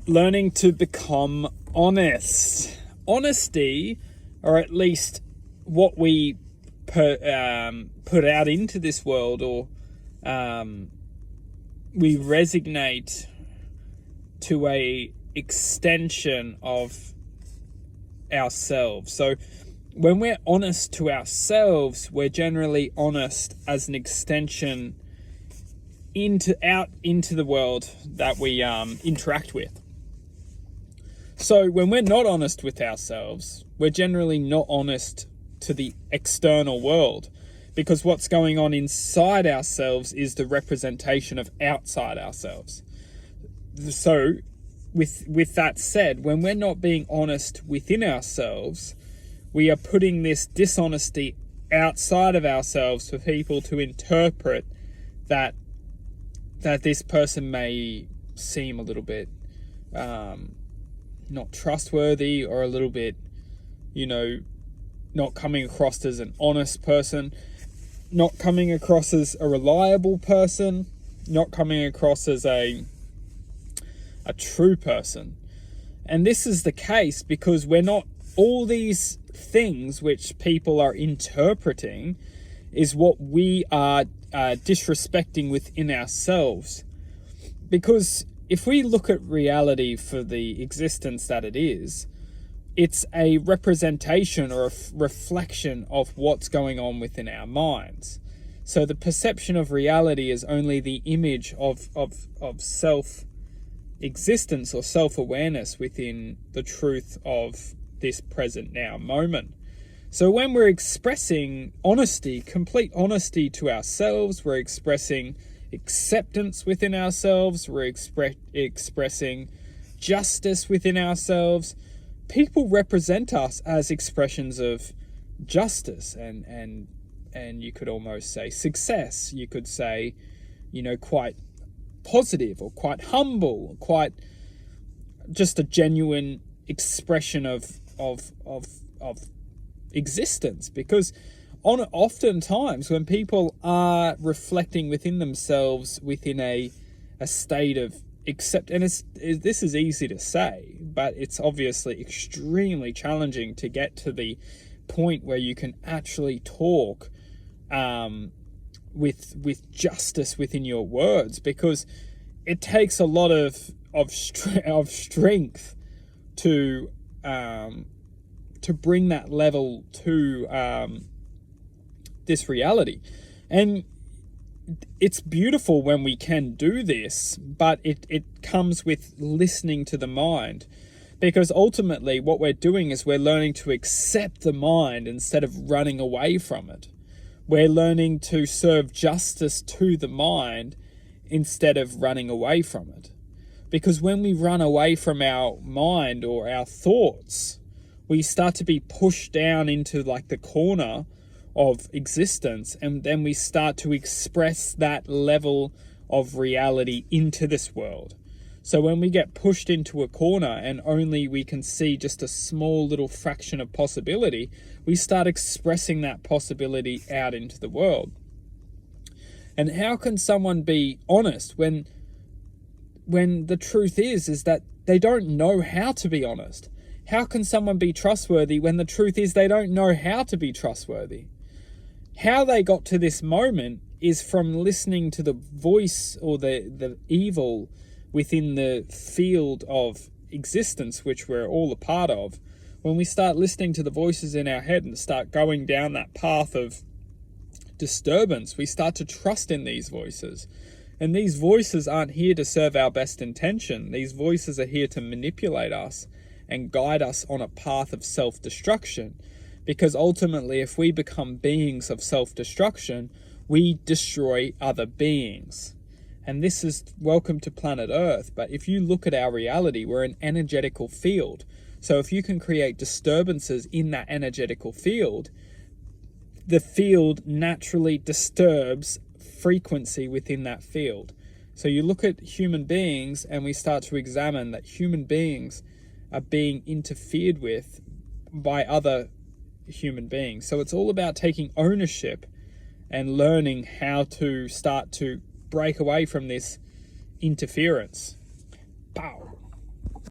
learning to become honest. Honesty, or at least what we put out into this world, or we resonate to a extension of ourselves. So when we're honest to ourselves, we're generally honest as an extension out into the world that we interact with. So when we're not honest with ourselves, we're generally not honest to the external world, because what's going on inside ourselves is the representation of outside ourselves. So with that said, when we're not being honest within ourselves, we are putting this dishonesty outside of ourselves for people to interpret that this person may seem a little bit not trustworthy, or a little bit, not coming across as an honest person, not coming across as a reliable person, not coming across as a true person. And this is the case because we're not, all these things which people are interpreting is what we are disrespecting within ourselves. Because if we look at reality for the existence that it is, it's a representation or a reflection of what's going on within our minds. So the perception of reality is only the image of self-existence or self-awareness within the truth of this present now moment. So when we're expressing honesty, complete honesty to ourselves, we're expressing acceptance within ourselves, we're expressing justice within ourselves. People represent us as expressions of justice and you could almost say success. You could say, quite positive or quite humble, or quite just a genuine expression of existence. Because oftentimes when people are reflecting within themselves within a state of this is easy to say, but it's obviously extremely challenging to get to the point where you can actually talk with justice within your words, because it takes a lot of strength to bring that level to this reality. And it's beautiful when we can do this, but it comes with listening to the mind, because ultimately what we're doing is we're learning to accept the mind instead of running away from it. We're learning to serve justice to the mind instead of running away from it. Because when we run away from our mind or our thoughts, we start to be pushed down into like the corner of existence, and then we start to express that level of reality into this world. So when we get pushed into a corner and only we can see just a small little fraction of possibility, we start expressing that possibility out into the world. And how can someone be honest when the truth is that they don't know how to be honest? How can someone be trustworthy when the truth is they don't know how to be trustworthy? How they got to this moment is from listening to the voice or the evil within the field of existence, which we're all a part of. When we start listening to the voices in our head and start going down that path of disturbance, we start to trust in these voices. And these voices aren't here to serve our best intention. These voices are here to manipulate us and guide us on a path of self-destruction. Because ultimately, if we become beings of self-destruction, we destroy other beings. And this is welcome to planet Earth. But if you look at our reality, we're an energetical field. So if you can create disturbances in that energetical field, the field naturally disturbs frequency within that field. So you look at human beings and we start to examine that human beings are being interfered with by other human beings. So it's all about taking ownership and learning how to start to break away from this interference. Pow.